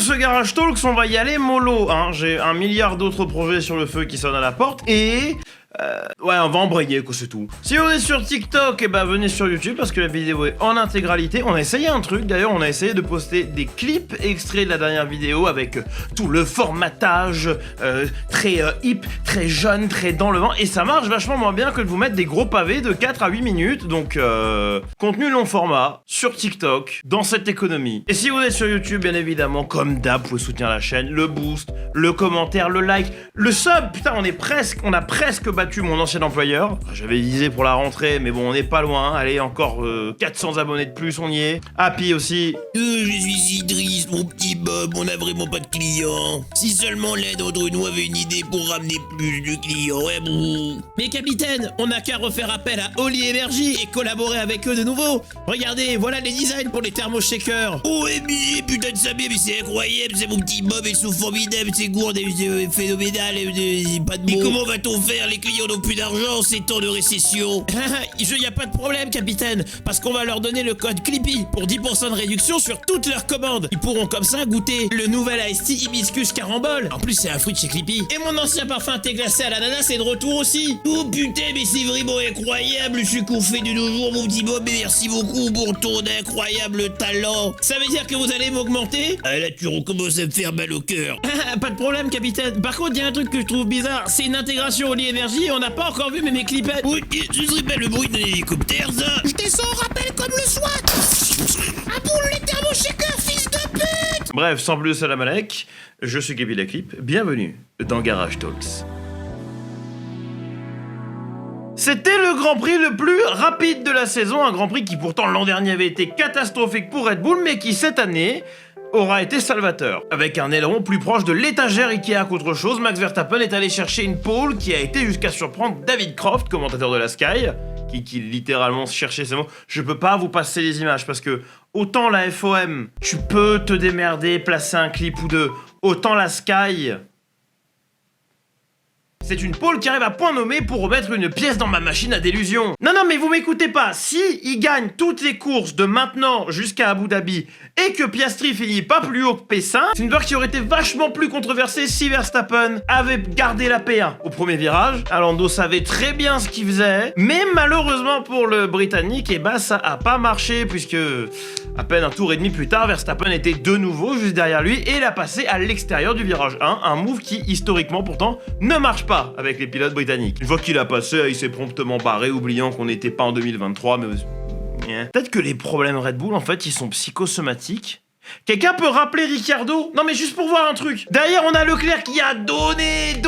ce Garage Talks, on va y aller mollo, hein. J'ai un milliard d'autres projets sur le feu qui sonnent à la porte, et... ouais, on va embrayer, quoi, c'est tout. Si vous êtes sur TikTok, et ben venez sur YouTube parce que la vidéo est en intégralité. On a essayé un truc, d'ailleurs, on a essayé de poster des clips extraits de la dernière vidéo avec tout le formatage très hip, très jeune, très dans le vent, et ça marche vachement moins bien que de vous mettre des gros pavés de 4 à 8 minutes, donc contenu long format sur TikTok, dans cette économie. Et si vous êtes sur YouTube, bien évidemment, comme d'hab, vous pouvez soutenir la chaîne, le boost, le commentaire, le like, le sub, putain, on a presque battu mon ancien employeur. J'avais visé pour la rentrée, mais bon, on n'est pas loin. Allez, encore 400 abonnés de plus, on y est. Happy aussi. Je suis Idriss, mon petit Bob, on a vraiment pas de clients. Si seulement l'un d'entre nous avait une idée pour ramener plus de clients, ouais bon. Mais capitaine, on n'a qu'à refaire appel à Oli Energy et collaborer avec eux de nouveau. Regardez, voilà les designs pour les thermoshakers. Oh, MJ, putain de Samir, mais c'est incroyable, c'est mon petit Bob, ils sont formidables, c'est gourd, c'est phénoménal, pas de mots. Mais comment va-t-on faire? Les clients n'ont plus d'argent, c'est temps de récession. Y a pas de problème, capitaine, parce qu'on va leur donner le code Clippy pour 10% de réduction sur toutes leurs commandes. Ils pourront comme ça goûter le nouvel Iced Tea Hibiscus Carambole. En plus, c'est un fruit de chez Clippy. Et mon ancien parfum thé glacé à l'ananas est de retour aussi. Oh putain, mais c'est vraiment incroyable ce qu'on fait de nos jours, mon petit Bob, et merci beaucoup pour ton incroyable talent. Ça veut dire que vous allez m'augmenter? Ah là, tu recommences à me faire mal au cœur. Pas de problème, capitaine. Par contre, il y a un truc que je trouve bizarre, c'est une intégration Oli Energy et on n'a pas encore vu mes clipettes. Oui, ce serait pas le bruit d'un hélicoptère, ça. Je descends en rappel comme le SWAT. Ah bon, les thermoshakers, fils de pute. Bref, sans plus, salam alek, je suis Kevin la Clip, bienvenue dans Garage Talks. C'était le Grand Prix le plus rapide de la saison, un Grand Prix qui pourtant l'an dernier avait été catastrophique pour Red Bull, mais qui cette année aura été salvateur. Avec un aileron plus proche de l'étagère Ikea qu'autre chose, Max Verstappen est allé chercher une pole qui a été jusqu'à surprendre David Croft, commentateur de la Sky, qui littéralement cherchait ces mots. Je peux pas vous passer les images parce que autant la FOM, tu peux te démerder, placer un clip ou deux, autant la Sky... C'est une pole qui arrive à point nommé pour remettre une pièce dans ma machine à délusion. Non, mais vous m'écoutez pas. Si il gagne toutes les courses de maintenant jusqu'à Abu Dhabi et que Piastri finit pas plus haut que P5, c'est une victoire qui aurait été vachement plus controversée si Verstappen avait gardé la P1 au premier virage. Lando savait très bien ce qu'il faisait, mais malheureusement pour le Britannique, ça a pas marché puisque à peine un tour et demi plus tard, Verstappen était de nouveau juste derrière lui et l'a passé à l'extérieur du virage 1, un move qui historiquement pourtant ne marche pas avec les pilotes britanniques. Une fois qu'il a passé, il s'est promptement barré, oubliant qu'on n'était pas en 2023, mais... Peut-être que les problèmes Red Bull, en fait, ils sont psychosomatiques. Quelqu'un peut rappeler Ricciardo? Non mais juste pour voir un truc. Derrière on a Leclerc qui a donné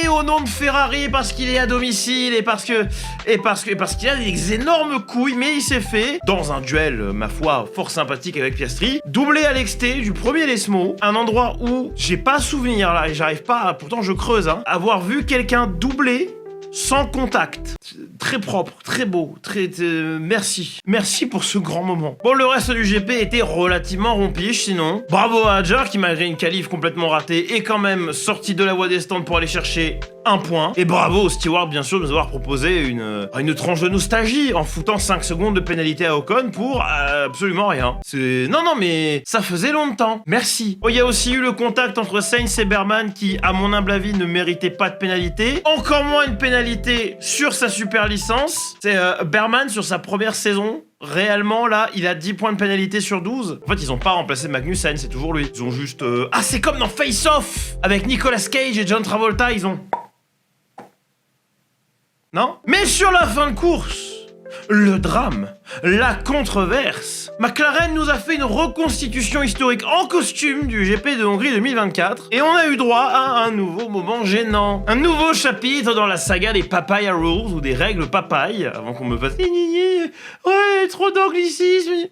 au nom de Ferrari parce qu'il est à domicile et parce qu'il a des énormes couilles, mais il s'est fait, dans un duel, ma foi, fort sympathique avec Piastri, doubler à l'exté du premier Lesmo, un endroit où j'ai pas souvenir là et j'arrive pas, pourtant je creuse, avoir vu quelqu'un doubler sans contact. Très propre, très beau, merci. Merci pour ce grand moment. Bon, le reste du GP était relativement rompiche, sinon. Bravo à Hadjar qui, malgré une qualif complètement ratée, est quand même sorti de la voie des stands pour aller chercher un point. Et bravo au steward, bien sûr, de nous avoir proposé une tranche de nostalgie en foutant 5 secondes de pénalité à Ocon pour absolument rien. Non, mais ça faisait longtemps. Merci. Oh, il y a aussi eu le contact entre Sainz et Berman qui, à mon humble avis, ne méritait pas de pénalité. Encore moins une pénalité sur sa super licence. C'est Berman sur sa première saison. Réellement, là, il a 10 points de pénalité sur 12. En fait, ils ont pas remplacé Magnussen, c'est toujours lui. Ils ont juste... Ah, c'est comme dans Face Off avec Nicolas Cage et John Travolta, ils ont... Non? Mais sur la fin de course, le drame, la controverse. McLaren nous a fait une reconstitution historique en costume du GP de Hongrie 2024 et on a eu droit à un nouveau moment gênant. Un nouveau chapitre dans la saga des Papaya Rules ou des règles papaye, avant qu'on me fasse... Ouais, trop d'anglicisme.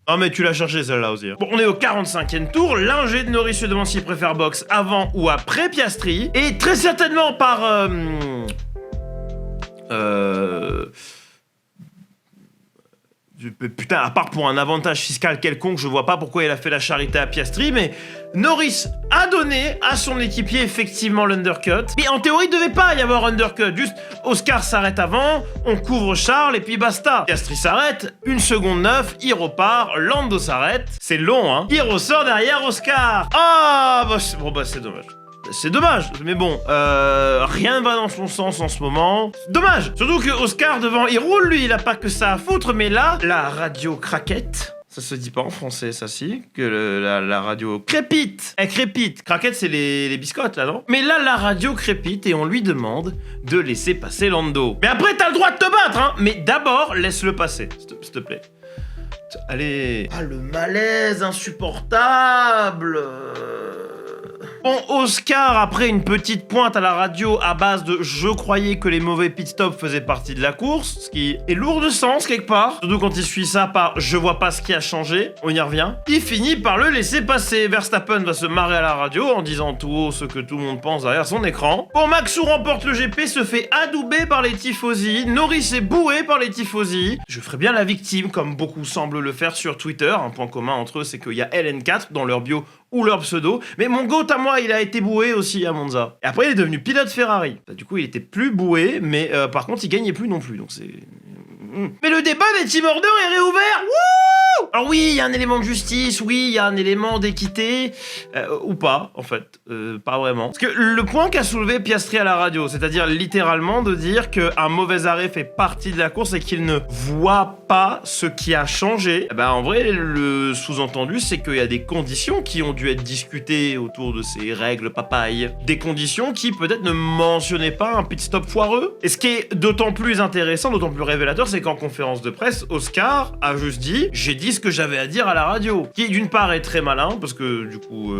Ah mais tu l'as cherché celle-là aussi. Bon, on est au 45e tour, l'ingé de Norris se demande s'il préfère box avant ou après Piastri, et très certainement par... Putain, à part pour un avantage fiscal quelconque, je vois pas pourquoi il a fait la charité à Piastri, mais Norris a donné à son équipier effectivement l'undercut. Mais en théorie, il devait pas y avoir undercut, juste Oscar s'arrête avant, on couvre Charles et puis basta. Piastri s'arrête, 1 seconde 9, il repart, Lando s'arrête, c'est long hein. Il ressort derrière Oscar. Ah bah c'est dommage. C'est dommage, mais bon, rien ne va dans son sens en ce moment. Dommage, surtout que Oscar devant, il roule lui, il a pas que ça à foutre, mais là, la radio craquette. Ça se dit pas en français, ça si, que la radio crépite. Elle crépite. Craquette, c'est les biscottes là, non? Mais là, la radio crépite et on lui demande de laisser passer Lando. Mais après, t'as le droit de te battre, hein. Mais d'abord, laisse-le passer, s'il te plaît. Allez. Ah, le malaise insupportable. Bon, Oscar, après une petite pointe à la radio à base de « je croyais que les mauvais pit-stops faisaient partie de la course », ce qui est lourd de sens quelque part, surtout quand il suit ça par « je vois pas ce qui a changé », on y revient. Il finit par le laisser passer. Verstappen va se marrer à la radio en disant tout haut ce que tout le monde pense derrière son écran. Bon, Max remporte le GP, se fait adouber par les tifosi, Norris est boué par les tifosi. Je ferai bien la victime, comme beaucoup semblent le faire sur Twitter. Un point commun entre eux, c'est qu'il y a LN4 dans leur bio ou leur pseudo, mais mon goat à moi, il a été boué aussi à Monza. Et après, il est devenu pilote Ferrari. Du coup, il était plus boué, mais par contre, il gagnait plus non plus, donc c'est... Mais le débat des team orders est réouvert. Wouh! Alors oui, il y a un élément de justice, oui, il y a un élément d'équité, ou pas, en fait, pas vraiment. Parce que le point qu'a soulevé Piastri à la radio, c'est-à-dire littéralement de dire qu'un mauvais arrêt fait partie de la course et qu'il ne voit pas ce qui a changé, ben en vrai, le sous-entendu, c'est qu'il y a des conditions qui ont dû être discutées autour de ces règles papaye. Des conditions qui peut-être ne mentionnaient pas un pit stop foireux. Et ce qui est d'autant plus intéressant, d'autant plus révélateur, c'est qu'en conférence de presse, Oscar a juste dit « j'ai dit ce que j'avais à dire à la radio ». Qui d'une part est très malin, parce que du coup,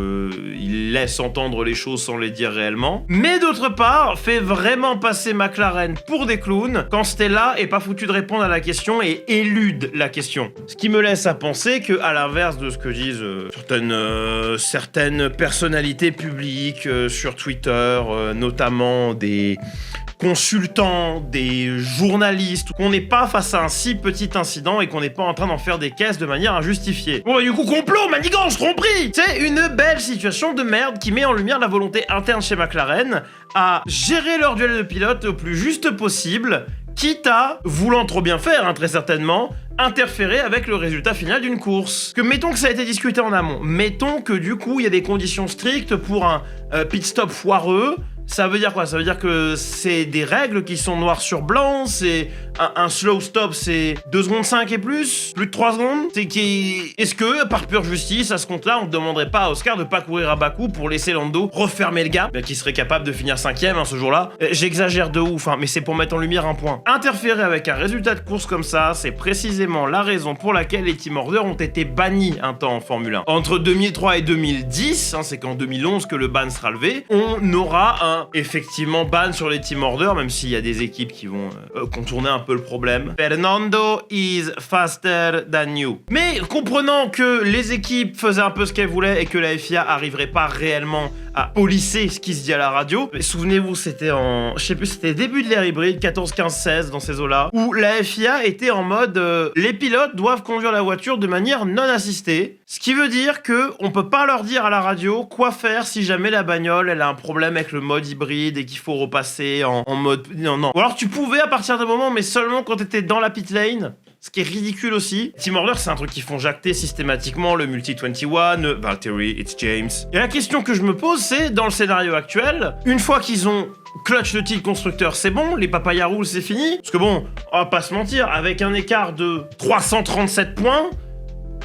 il laisse entendre les choses sans les dire réellement. Mais d'autre part, fait vraiment passer McLaren pour des clowns quand Stella est pas foutu de répondre à la question et élude la question. Ce qui me laisse à penser que, à l'inverse de ce que disent certaines personnalités publiques sur Twitter, notamment des consultants, des journalistes, qu'on n'est pas face à un si petit incident et qu'on n'est pas en train d'en faire des caisses de manière injustifiée. Bon, du coup, complot, manigance, tromperie. C'est une belle situation de merde qui met en lumière la volonté interne chez McLaren à gérer leur duel de pilote au plus juste possible, quitte à, voulant trop bien faire, hein, très certainement, interférer avec le résultat final d'une course. Que mettons que ça a été discuté en amont, mettons que du coup, il y a des conditions strictes pour un pit stop foireux. Ça veut dire quoi? Ça veut dire que c'est des règles qui sont noires sur blanc, c'est un slow stop, c'est 2 secondes 5 et plus de 3 secondes. Est-ce que, par pure justice, à ce compte-là, on ne demanderait pas à Oscar de pas courir à Bakou pour laisser Lando refermer le gap, qui serait capable de finir 5ème hein, ce jour-là? J'exagère de ouf, hein, mais c'est pour mettre en lumière un point. Interférer avec un résultat de course comme ça, c'est précisément la raison pour laquelle les team orders ont été bannis un temps en Formule 1. Entre 2003 et 2010, hein, c'est qu'en 2011 que le ban sera levé, on aura effectivement ban sur les team orders, même s'il y a des équipes qui vont contourner un peu le problème. Fernando is faster than you. Mais comprenant que les équipes faisaient un peu ce qu'elles voulaient et que la FIA arriverait pas réellement à polisser ce qui se dit à la radio, souvenez-vous, c'était je sais plus, c'était début de l'ère hybride, 14, 15, 16, dans ces eaux-là, où la FIA était en mode les pilotes doivent conduire la voiture de manière non assistée, ce qui veut dire que on peut pas leur dire à la radio quoi faire si jamais la bagnole elle a un problème avec le mode hybride et qu'il faut repasser en mode... Non. Ou alors tu pouvais à partir d'un moment, mais seulement quand t'étais dans la pit lane, ce qui est ridicule aussi. Team Order, c'est un truc qu'ils font jacter systématiquement, le Multi-21, Valtteri, it's James. Et la question que je me pose, c'est, dans le scénario actuel, une fois qu'ils ont clutch le titre constructeur, c'est bon, les papaya rules, c'est fini. Parce que bon, on va pas se mentir, avec un écart de 337 points,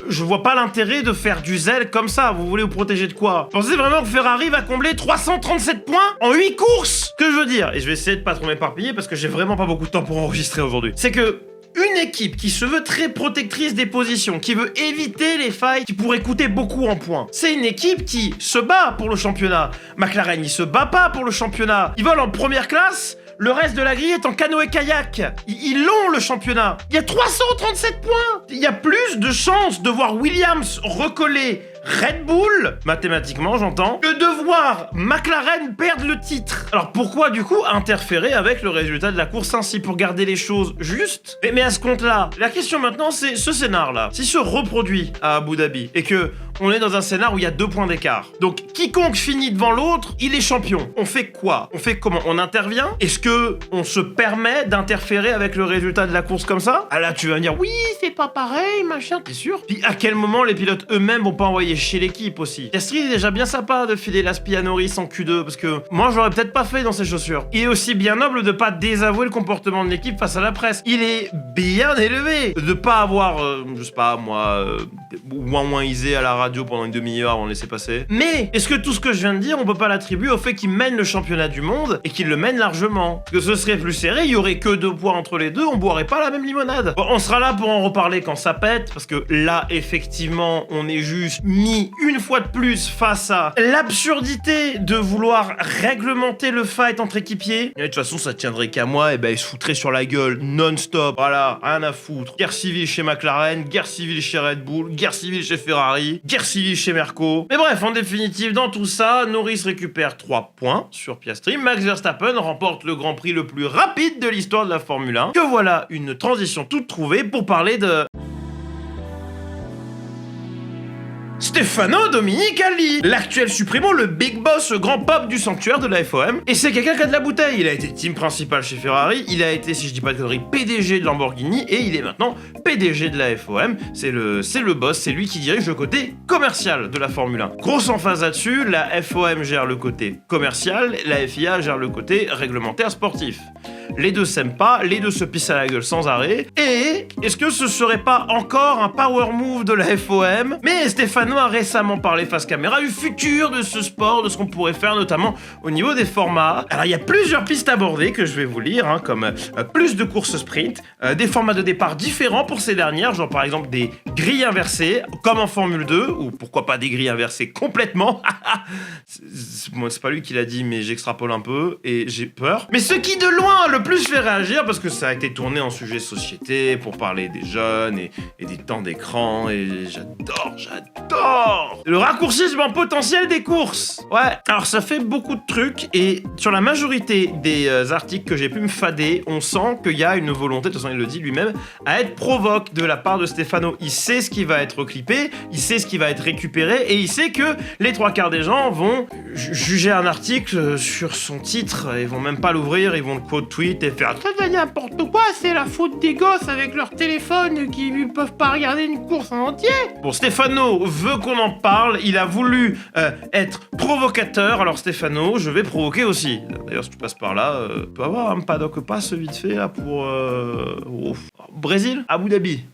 je vois pas l'intérêt de faire du zèle comme ça. Vous voulez vous protéger de quoi? Pensez vraiment que Ferrari va combler 337 points en 8 courses? Que je veux dire, et je vais essayer de pas trop m'éparpiller parce que j'ai vraiment pas beaucoup de temps pour enregistrer aujourd'hui, c'est que une équipe qui se veut très protectrice des positions, qui veut éviter les failles qui pourraient coûter beaucoup en points, c'est une équipe qui se bat pour le championnat. McLaren, il se bat pas pour le championnat. Ils volent en première classe. Le reste de la grille est en canoë-kayak. Ils l'ont, le championnat. Il y a 337 points. Il y a plus de chances de voir Williams recoller Red Bull, mathématiquement j'entends, que de voir McLaren perdre le titre. Alors pourquoi du coup interférer avec le résultat de la course ainsi pour garder les choses justes? Mais à ce compte-là, la question maintenant c'est ce scénar-là. S'il se reproduit à Abu Dhabi et que on est dans un scénar où il y a 2 points d'écart. Donc quiconque finit devant l'autre, il est champion. On fait quoi? On fait comment? On intervient? Est-ce que on se permet d'interférer avec le résultat de la course comme ça? Ah là tu vas me dire oui c'est pas pareil machin, t'es sûr? Puis à quel moment les pilotes eux-mêmes vont pas envoyer chez l'équipe aussi? Piastri est déjà bien sympa de filer l'aspi à Norris en Q2 parce que moi j'aurais peut-être pas fait dans ses chaussures. Il est aussi bien noble de pas désavouer le comportement de l'équipe face à la presse. Il est bien élevé de pas avoir, je sais pas moi, ouin isé à la radio pendant une demi-heure avant de laisser passer. Mais est-ce que tout ce que je viens de dire, on peut pas l'attribuer au fait qu'il mène le championnat du monde et qu'il le mène largement? Parce que ce serait plus serré, il y aurait que 2 points entre les deux, on boirait pas la même limonade. Bon, on sera là pour en reparler quand ça pète, parce que là, effectivement, on est juste mis une fois de plus face à l'absurdité de vouloir réglementer le fight entre équipiers. Et de toute façon, ça tiendrait qu'à moi, et ben ils se foutraient sur la gueule non-stop. Voilà, rien à foutre. Guerre civile chez McLaren, guerre civile chez Red Bull, guerre civile chez Ferrari, guerre civile chez Merco. Mais bref, en définitive, dans tout ça, Norris récupère 3 points sur Piastri. Max Verstappen remporte le Grand Prix le plus rapide de l'histoire de la Formule 1. Que voilà une transition toute trouvée pour parler de... Stefano Domenicali, l'actuel Supremo, le big boss grand pop du sanctuaire de la FOM. Et c'est quelqu'un qui a de la bouteille. Il a été team principal chez Ferrari, il a été, si je dis pas de conneries, PDG de Lamborghini et il est maintenant PDG de la FOM. C'est le boss, c'est lui qui dirige le côté commercial de la Formule 1. Grosse emphase là-dessus, la FOM gère le côté commercial, la FIA gère le côté réglementaire sportif. Les deux s'aiment pas, les deux se pissent à la gueule sans arrêt. Et est-ce que ce serait pas encore un power move de la FOM? Mais Stefano a récemment parlé face caméra du futur de ce sport, de ce qu'on pourrait faire notamment au niveau des formats. Alors il y a plusieurs pistes abordées que je vais vous lire, hein, comme plus de courses sprint, des formats de départ différents pour ces dernières, genre par exemple des grilles inversées, comme en Formule 2, ou pourquoi pas des grilles inversées complètement. Moi c'est pas lui qui l'a dit, mais j'extrapole un peu et j'ai peur. Mais ce qui de loin le plus fait réagir, parce que ça a été tourné en sujet société pour parler des jeunes et des temps d'écran, et j'adore le raccourcissement potentiel des courses. Ouais, alors ça fait beaucoup de trucs et sur la majorité des articles que j'ai pu me fader, on sent qu'il y a une volonté, de toute façon il le dit lui-même, à être provoque de la part de Stefano. Il sait ce qui va être clippé, il sait ce qui va être récupéré et il sait que les 3/4 des gens vont juger un article sur son titre, ils vont même pas l'ouvrir, ils vont le quote tweet et faire ça n'importe quoi, c'est la faute des gosses avec leur téléphone qui peuvent pas regarder une course en entier. Bon, Stefano veut qu'on en parle, il a voulu être provocateur, alors Stefano, je vais provoquer aussi. D'ailleurs, si tu passes par là, peut avoir un paddock pass vite fait là pour Brésil, Abu Dhabi.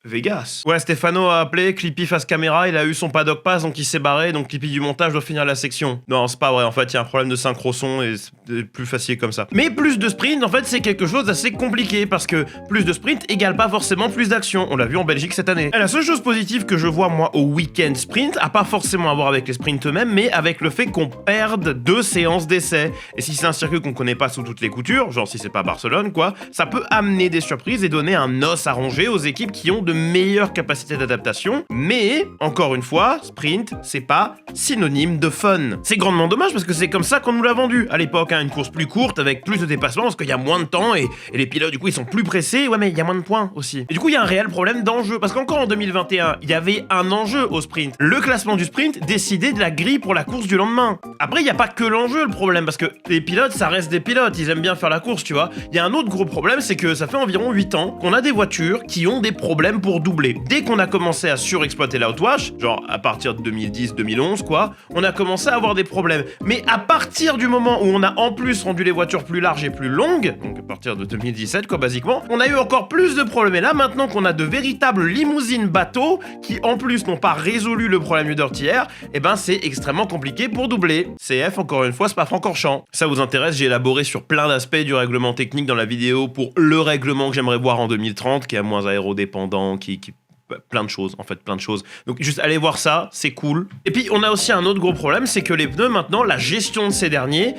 Vegas. Ouais, Stefano a appelé, Clippy face caméra, il a eu son paddock pass, donc il s'est barré, donc Clippy du montage doit finir la section. Non, c'est pas vrai, en fait, il y a un problème de synchro son et c'est plus facile comme ça. Mais plus de sprint, en fait, c'est quelque chose d'assez compliqué, parce que plus de sprint égale pas forcément plus d'action. On l'a vu en Belgique cette année. Et la seule chose positive que je vois, moi, au week-end sprint, a pas forcément à voir avec les sprints eux-mêmes, mais avec le fait qu'on perde 2 séances d'essai. Et si c'est un circuit qu'on connaît pas sous toutes les coutures, genre si c'est pas Barcelone, quoi, ça peut amener des surprises et donner un os à ronger aux équipes qui ont de meilleures capacités d'adaptation, mais, encore une fois, sprint, c'est pas synonyme de fun. C'est grandement dommage parce que c'est comme ça qu'on nous l'a vendu à l'époque, hein, une course plus courte avec plus de dépassements parce qu'il y a moins de temps et les pilotes du coup ils sont plus pressés, ouais mais il y a moins de points aussi. Et du coup il y a un réel problème d'enjeu parce qu'encore en 2021, il y avait un enjeu au sprint. Le classement du sprint décidait de la grille pour la course du lendemain. Après il n'y a pas que l'enjeu le problème parce que les pilotes ça reste des pilotes, ils aiment bien faire la course tu vois. Il y a un autre gros problème, c'est que ça fait environ 8 ans qu'on a des voitures qui ont des problèmes pour doubler. Dès qu'on a commencé à surexploiter l'outwash, genre à partir de 2010-2011 quoi, on a commencé à avoir des problèmes. Mais à partir du moment où on a en plus rendu les voitures plus larges et plus longues, donc à partir de 2017 quoi basiquement, on a eu encore plus de problèmes. Et là maintenant qu'on a de véritables limousines bateaux qui en plus n'ont pas résolu le problème du dirty air, et ben c'est extrêmement compliqué pour doubler. CF encore une fois, c'est pas Francorchamps. Ça vous intéresse, j'ai élaboré sur plein d'aspects du règlement technique dans la vidéo pour le règlement que j'aimerais voir en 2030, qui est moins aérodépendant, qui plein de choses, en fait, plein de choses. Donc juste allez voir ça, c'est cool. Et puis on a aussi un autre gros problème, c'est que les pneus maintenant, la gestion de ces derniers,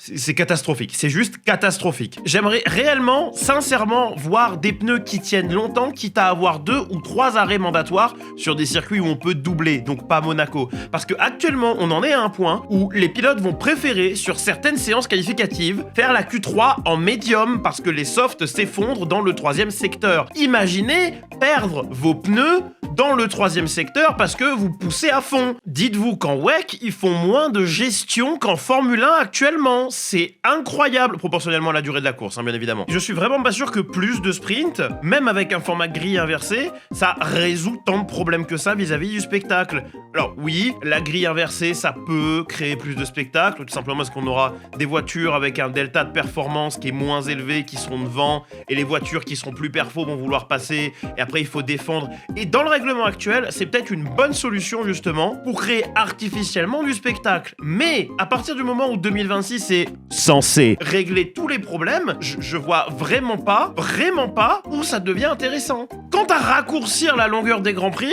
c'est catastrophique, c'est juste catastrophique. J'aimerais réellement, sincèrement, voir des pneus qui tiennent longtemps, quitte à avoir 2 ou 3 arrêts mandatoires sur des circuits où on peut doubler, donc pas Monaco. Parce que actuellement, on en est à un point où les pilotes vont préférer, sur certaines séances qualificatives, faire la Q3 en médium parce que les softs s'effondrent dans le 3e secteur. Imaginez perdre vos pneus dans le 3e secteur parce que vous poussez à fond. Dites-vous qu'en WEC, ils font moins de gestion qu'en Formule 1 actuellement. C'est incroyable, proportionnellement à la durée de la course, hein, bien évidemment. Je suis vraiment pas sûr que plus de sprint, même avec un format grille inversé, ça résout tant de problèmes que ça vis-à-vis du spectacle. Alors oui, la grille inversée, ça peut créer plus de spectacle, tout simplement parce qu'on aura des voitures avec un delta de performance qui est moins élevé, qui seront devant, et les voitures qui seront plus perfo vont vouloir passer, et après il faut défendre. Et dans le règlement actuel, c'est peut-être une bonne solution justement pour créer artificiellement du spectacle. Mais à partir du moment où 2026 est censé régler tous les problèmes, je vois vraiment pas où ça devient intéressant. Quant à raccourcir la longueur des Grands Prix,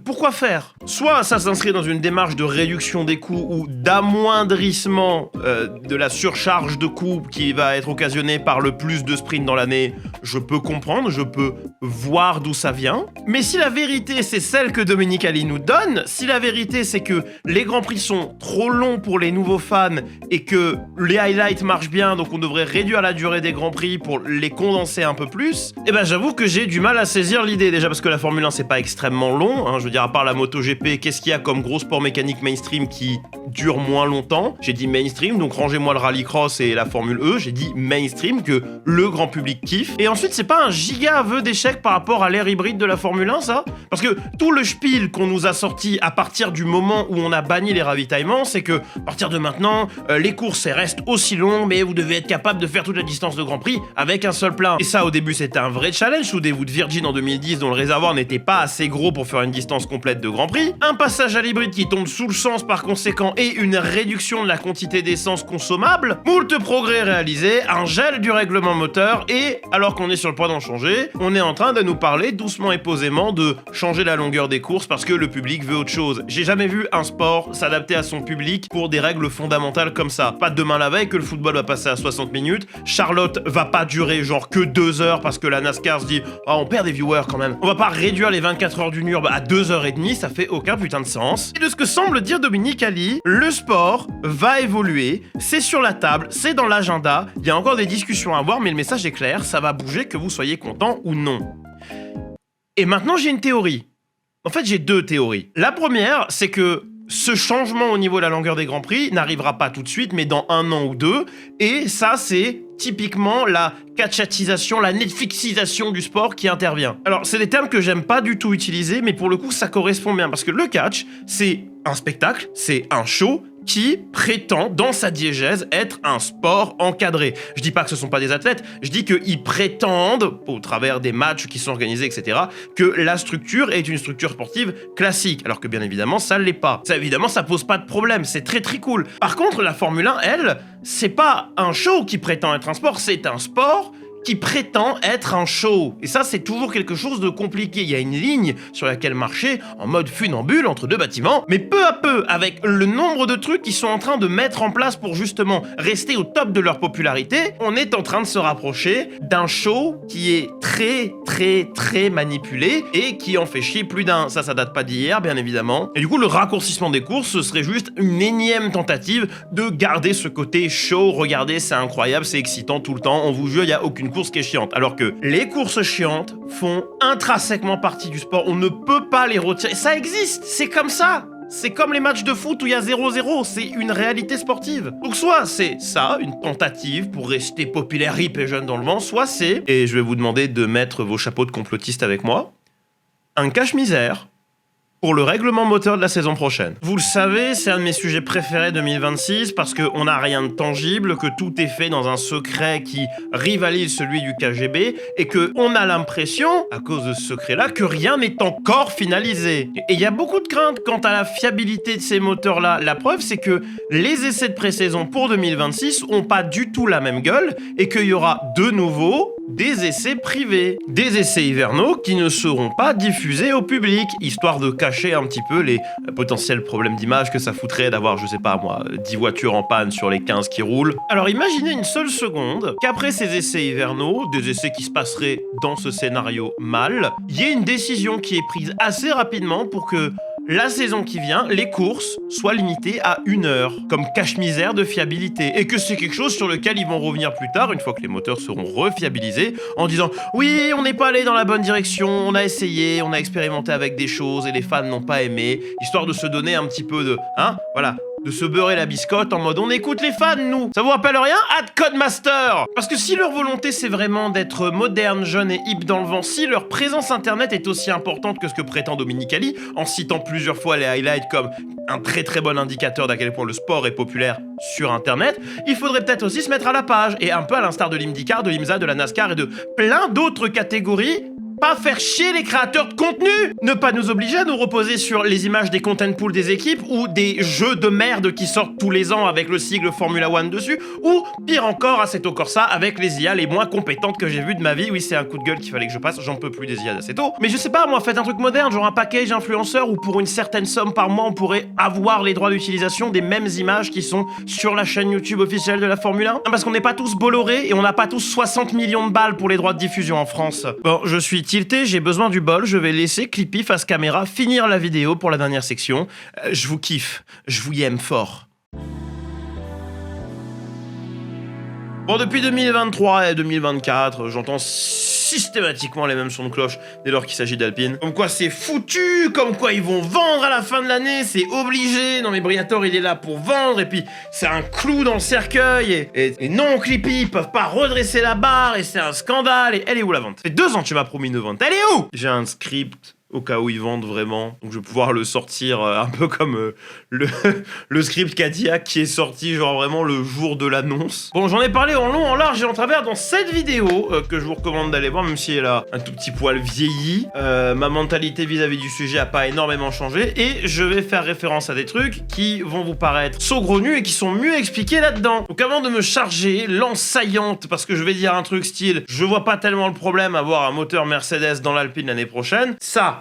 pourquoi faire? Soit ça s'inscrit dans une démarche de réduction des coûts ou d'amoindrissement de la surcharge de coûts qui va être occasionnée par le plus de sprints dans l'année. Je peux comprendre, je peux voir d'où ça vient. Mais si la vérité c'est celle que Dominicali nous donne, si la vérité c'est que les Grands Prix sont trop longs pour les nouveaux fans et que les highlights marchent bien, donc on devrait réduire la durée des Grands Prix pour les condenser un peu plus, eh ben j'avoue que j'ai du mal à saisir l'idée. Déjà parce que la Formule 1 c'est pas extrêmement long, hein. Je veux dire, à part la MotoGP, qu'est-ce qu'il y a comme gros sport mécanique mainstream qui dure moins longtemps? J'ai dit mainstream, donc rangez-moi le rallycross et la Formule E. J'ai dit mainstream, que le grand public kiffe. Et ensuite, c'est pas un giga aveu d'échec par rapport à l'ère hybride de la Formule 1, ça? Parce que tout le spiel qu'on nous a sorti à partir du moment où on a banni les ravitaillements, c'est que, à partir de maintenant, les courses restent aussi longues, mais vous devez être capable de faire toute la distance de Grand Prix avec un seul plein. Et ça, au début, c'était un vrai challenge. Souvenez-vous de Virgin en 2010, dont le réservoir n'était pas assez gros pour faire une distance complète de Grand Prix, un passage à l'hybride qui tombe sous le sens par conséquent et une réduction de la quantité d'essence consommable, moult progrès réalisés, un gel du règlement moteur et, alors qu'on est sur le point d'en changer, on est en train de nous parler doucement et posément de changer la longueur des courses parce que le public veut autre chose. J'ai jamais vu un sport s'adapter à son public pour des règles fondamentales comme ça. Pas demain la veille que le football va passer à 60 minutes, Charlotte va pas durer genre que 2 heures parce que la NASCAR se dit « Ah, on perd des viewers quand même. On va pas réduire les 24 heures du Nürb à 2h30, ça fait aucun putain de sens. » Et de ce que semble dire Dominicali, le sport va évoluer, c'est sur la table, c'est dans l'agenda, il y a encore des discussions à avoir, mais le message est clair, ça va bouger que vous soyez content ou non. Et maintenant j'ai une théorie. En fait j'ai 2 théories. La première, c'est que ce changement au niveau de la longueur des Grands Prix n'arrivera pas tout de suite, mais dans 1 an ou 2, et ça c'est typiquement la catchatisation, la Netflixisation du sport qui intervient. Alors, c'est des termes que j'aime pas du tout utiliser, mais pour le coup, ça correspond bien, parce que le catch, c'est un spectacle, c'est un show qui prétend, dans sa diégèse, être un sport encadré. Je dis pas que ce sont pas des athlètes, je dis qu'ils prétendent, au travers des matchs qui sont organisés, etc., que la structure est une structure sportive classique, alors que bien évidemment, ça l'est pas. Ça, évidemment, ça pose pas de problème, c'est très très cool. Par contre, la Formule 1, elle, c'est pas un show qui prétend être un sport, c'est un sport qui prétend être un show. Et ça, c'est toujours quelque chose de compliqué. Il y a une ligne sur laquelle marcher en mode funambule entre 2 bâtiments, mais peu à peu, avec le nombre de trucs qu'ils sont en train de mettre en place pour justement rester au top de leur popularité, on est en train de se rapprocher d'un show qui est très, très, très manipulé et qui en fait chier plus d'un. Ça date pas d'hier, bien évidemment. Et du coup, le raccourcissement des courses, ce serait juste une énième tentative de garder ce côté show. Regardez, c'est incroyable, c'est excitant tout le temps. On vous jure, il y a aucune course qui est chiante. Alors que les courses chiantes font intrinsèquement partie du sport. On ne peut pas les retirer. Ça existe, c'est comme ça. C'est comme les matchs de foot où il y a 0-0, c'est une réalité sportive. Donc soit c'est ça, une tentative pour rester populaire, hip et jeune dans le vent, soit c'est, et je vais vous demander de mettre vos chapeaux de complotistes avec moi, un cache-misère pour le règlement moteur de la saison prochaine. Vous le savez, c'est un de mes sujets préférés 2026 parce qu'on n'a rien de tangible, que tout est fait dans un secret qui rivalise celui du KGB et qu'on a l'impression, à cause de ce secret-là, que rien n'est encore finalisé. Et il y a beaucoup de craintes quant à la fiabilité de ces moteurs-là. La preuve, c'est que les essais de pré-saison pour 2026 ont pas du tout la même gueule et qu'il y aura de nouveau des essais privés, des essais hivernaux qui ne seront pas diffusés au public, histoire de cacher un petit peu les potentiels problèmes d'image que ça foutrait d'avoir, je sais pas moi, 10 voitures en panne sur les 15 qui roulent. Alors imaginez une seule seconde qu'après ces essais hivernaux, des essais qui se passeraient dans ce scénario mal, il y ait une décision qui est prise assez rapidement pour que la saison qui vient, les courses soient limitées à 1 heure, comme cache-misère de fiabilité, et que c'est quelque chose sur lequel ils vont revenir plus tard, une fois que les moteurs seront refiabilisés, en disant « Oui, on n'est pas allé dans la bonne direction, on a essayé, on a expérimenté avec des choses, et les fans n'ont pas aimé », histoire de se donner un petit peu de... Hein, voilà, de se beurrer la biscotte en mode on écoute les fans nous. Ça vous rappelle rien? @Codemaster. Parce que si leur volonté c'est vraiment d'être moderne, jeune et hip dans le vent, si leur présence internet est aussi importante que ce que prétend Dominicali, en citant plusieurs fois les highlights comme un très très bon indicateur d'à quel point le sport est populaire sur internet, il faudrait peut-être aussi se mettre à la page, et un peu à l'instar de l'IndyCar, de l'IMSA, de la NASCAR et de plein d'autres catégories, pas faire chier les créateurs de contenu. Ne pas nous obliger à nous reposer sur les images des content pools des équipes ou des jeux de merde qui sortent tous les ans avec le sigle Formula One dessus, ou pire encore, Assetto Corsa avec les IA les moins compétentes que j'ai vues de ma vie. Oui, c'est un coup de gueule qu'il fallait que je passe, j'en peux plus des IA d'Assetto. Mais je sais pas, moi, faites un truc moderne, genre un package influenceur où pour une certaine somme par mois, on pourrait avoir les droits d'utilisation des mêmes images qui sont sur la chaîne YouTube officielle de la Formule 1. Parce qu'on n'est pas tous Bolloré et on n'a pas tous 60 millions de balles pour les droits de diffusion en France. Bon, je suis tilté, j'ai besoin du bol, je vais laisser Clippy face caméra finir la vidéo pour la dernière section. Je vous kiffe, je vous y aime fort. Bon, depuis 2023 et 2024, j'entends systématiquement les mêmes sons de cloche dès lors qu'il s'agit d'Alpine. Comme quoi c'est foutu, comme quoi ils vont vendre à la fin de l'année, c'est obligé. Non mais Briatore il est là pour vendre et puis c'est un clou dans le cercueil et non Clippy, ils peuvent pas redresser la barre et c'est un scandale. Et elle est où la vente? Ça fait 2 ans que tu m'as promis une vente, elle est où? J'ai un script au cas où ils vendent vraiment, donc je vais pouvoir le sortir un peu comme le script Katia qui est sorti genre vraiment le jour de l'annonce. Bon, j'en ai parlé en long, en large et en travers dans cette vidéo que je vous recommande d'aller voir, même si elle a un tout petit poil vieilli. Ma mentalité vis-à-vis du sujet a pas énormément changé et je vais faire référence à des trucs qui vont vous paraître saugrenus et qui sont mieux expliqués là-dedans. Donc avant de me charger l'ensaillante, parce que je vais dire un truc style je vois pas tellement le problème à avoir un moteur Mercedes dans l'Alpine l'année prochaine, ça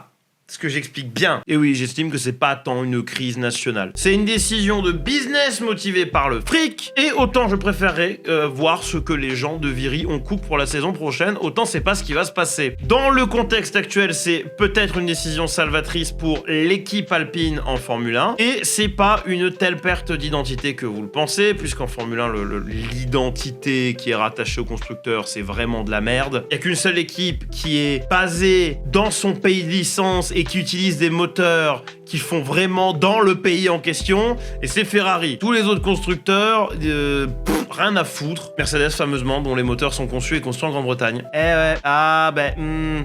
ce que j'explique bien. Et oui, j'estime que c'est pas tant une crise nationale. C'est une décision de business motivée par le fric, et autant je préférerais voir ce que les gens de Viry ont cook pour la saison prochaine, autant c'est pas ce qui va se passer. Dans le contexte actuel, c'est peut-être une décision salvatrice pour l'équipe alpine en Formule 1, et c'est pas une telle perte d'identité que vous le pensez, puisqu'en Formule 1, l'identité qui est rattachée au constructeur, c'est vraiment de la merde. Il y a qu'une seule équipe qui est basée dans son pays de licence et qui utilisent des moteurs qui font vraiment dans le pays en question, et c'est Ferrari. Tous les autres constructeurs, rien à foutre. Mercedes, fameusement, dont les moteurs sont conçus et construits en Grande-Bretagne. Eh ouais,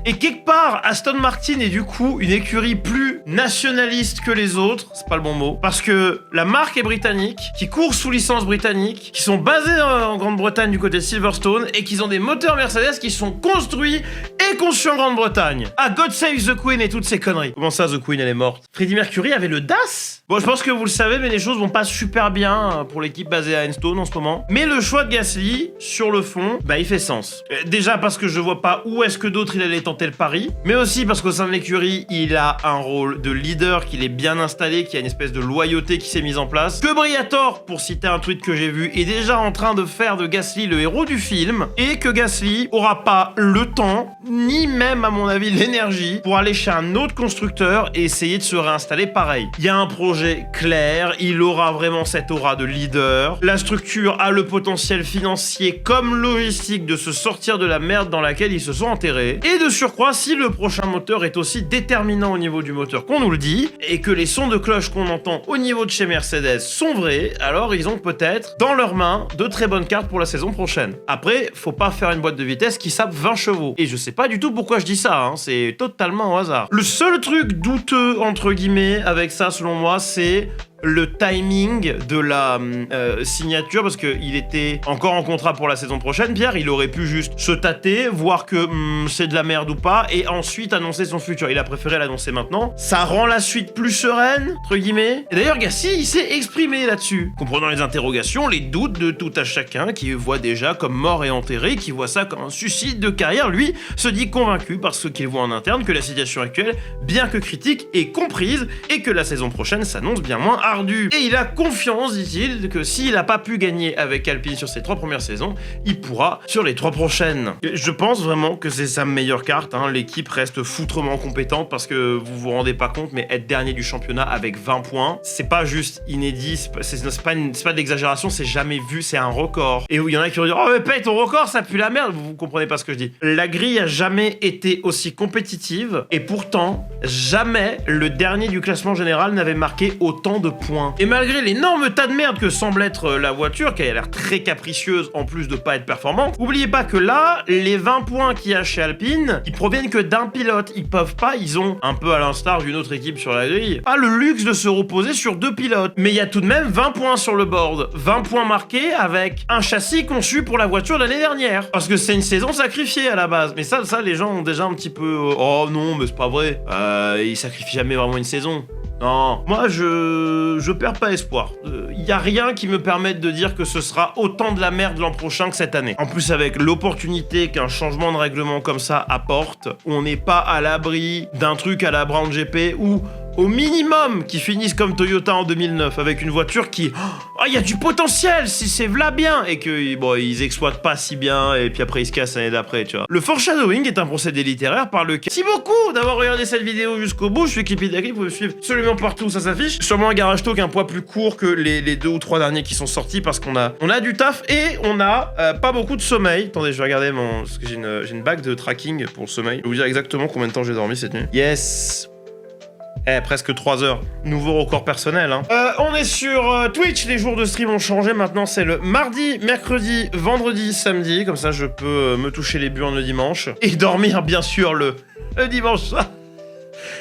Et quelque part, Aston Martin est du coup une écurie plus nationaliste que les autres, c'est pas le bon mot, parce que la marque est britannique, qui court sous licence britannique, qui sont basés en Grande-Bretagne du côté de Silverstone, et qui ont des moteurs Mercedes qui sont construits et conçus en Grande-Bretagne. Ah, God Save the Queen et toutes ces conneries. Comment ça, The Queen, elle est morte? Freddie Mercury avait le DAS? Bon, je pense que vous le savez, mais les choses vont pas super bien pour l'équipe basée à Enstone en ce moment. Mais le choix de Gasly, sur le fond, il fait sens. Déjà parce que je vois pas où est-ce que d'autres il allait tenter le pari, mais aussi parce qu'au sein de l'écurie, il a un rôle de leader, qu'il est bien installé, qu'il y a une espèce de loyauté qui s'est mise en place. Que Briatore, pour citer un tweet que j'ai vu, est déjà en train de faire de Gasly le héros du film, et que Gasly aura pas le temps, ni même à mon avis l'énergie, pour aller chez un autre constructeur et essayer de se réinstaller pareil. Il y a un projet clair, il aura vraiment cette aura de leader, la structure a le potentiel financier comme logistique de se sortir de la merde dans laquelle ils se sont enterrés, et de surcroît, si le prochain moteur est aussi déterminant au niveau du moteur qu'on nous le dit, et que les sons de cloche qu'on entend au niveau de chez Mercedes sont vrais, alors ils ont peut-être dans leurs mains de très bonnes cartes pour la saison prochaine. Après, faut pas faire une boîte de vitesse qui sape 20 chevaux, et je sais pas du tout pourquoi je dis ça, c'est totalement au hasard. Le seul truc douteux, entre guillemets, avec ça selon moi, c'est le timing de la signature, parce qu'il était encore en contrat pour la saison prochaine, Pierre, il aurait pu juste se tâter, voir que c'est de la merde ou pas, et ensuite annoncer son futur. Il a préféré l'annoncer maintenant. Ça rend la suite plus sereine, entre guillemets. Et d'ailleurs, Gassi, il s'est exprimé là-dessus, comprenant les interrogations, les doutes de tout à chacun, qui voit déjà comme mort et enterré, qui voit ça comme un suicide de carrière. Lui se dit convaincu par ce qu'il voit en interne que la situation actuelle, bien que critique, est comprise et que la saison prochaine s'annonce bien moins ardue. Et il a confiance, dit-il, que s'il n'a pas pu gagner avec Alpine sur ses 3 premières saisons, il pourra sur les 3 prochaines. Je pense vraiment que c'est sa meilleure carte, hein. L'équipe reste foutrement compétente parce que vous vous rendez pas compte, mais être dernier du championnat avec 20 points, c'est pas juste inédit, c'est pas d'exagération, c'est jamais vu, c'est un record. Et où il y en a qui vont dire « Oh mais paye ton record, ça pue la merde !» Vous comprenez pas ce que je dis. La grille a jamais été aussi compétitive et pourtant, jamais le dernier du classement général n'avait marqué autant de points. Et malgré l'énorme tas de merde que semble être la voiture, qui a l'air très capricieuse en plus de pas être performante, n'oubliez pas que là, les 20 points qu'il y a chez Alpine, ils proviennent que d'un pilote. Ils peuvent pas, ils ont, un peu à l'instar d'une autre équipe sur la grille, pas le luxe de se reposer sur 2 pilotes. Mais il y a tout de même 20 points sur le board. 20 points marqués avec un châssis conçu pour la voiture de l'année dernière. Parce que c'est une saison sacrifiée à la base. Mais ça, les gens ont déjà un petit peu... oh non, mais c'est pas vrai. Ils sacrifient jamais vraiment une saison. Non, moi je perds pas espoir. Y a rien qui me permette de dire que ce sera autant de la merde l'an prochain que cette année. En plus avec l'opportunité qu'un changement de règlement comme ça apporte, on n'est pas à l'abri d'un truc à la Brown GP où au minimum qui finissent comme Toyota en 2009 avec une voiture qui il y a du potentiel si c'est v'là bien et que bon ils exploitent pas si bien et puis après ils se cassent l'année d'après, tu vois. Le foreshadowing est un procédé littéraire par lequel... Merci beaucoup d'avoir regardé cette vidéo jusqu'au bout. Je suis Clippy Dacry, vous pouvez me suivre absolument partout, ça s'affiche. Sûrement un Garage Talk un poids plus court que les 2 ou 3 derniers qui sont sortis parce qu'on a du taf et on a pas beaucoup de sommeil. Attendez, je vais regarder parce que j'ai une bague de tracking pour le sommeil. Je vais vous dire exactement combien de temps j'ai dormi cette nuit. Yes. Presque 3 heures. Nouveau record personnel, hein. On est sur Twitch, les jours de stream ont changé. Maintenant, c'est le mardi, mercredi, vendredi, samedi. Comme ça, je peux me toucher les burnes le dimanche. Et dormir, bien sûr, le dimanche soir.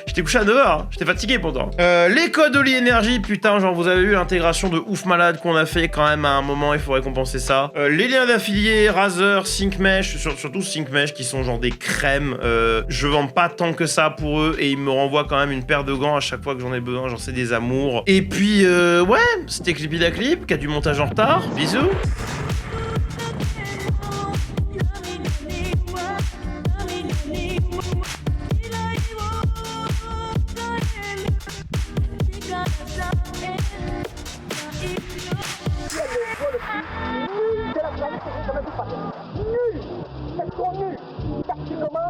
J'étais couché à 9h, hein. J'étais fatigué pourtant. Les codes Oli Energy, putain, genre vous avez vu l'intégration de ouf malade qu'on a fait quand même à un moment, il faut récompenser ça. Les liens d'affiliés, Razer, SyncMesh, surtout SyncMesh qui sont genre des crèmes. Je vends pas tant que ça pour eux et ils me renvoient quand même une paire de gants à chaque fois que j'en ai besoin, genre c'est des amours. Et puis ouais, c'était Clippy la Clip qui a du montage en retard. Bisous.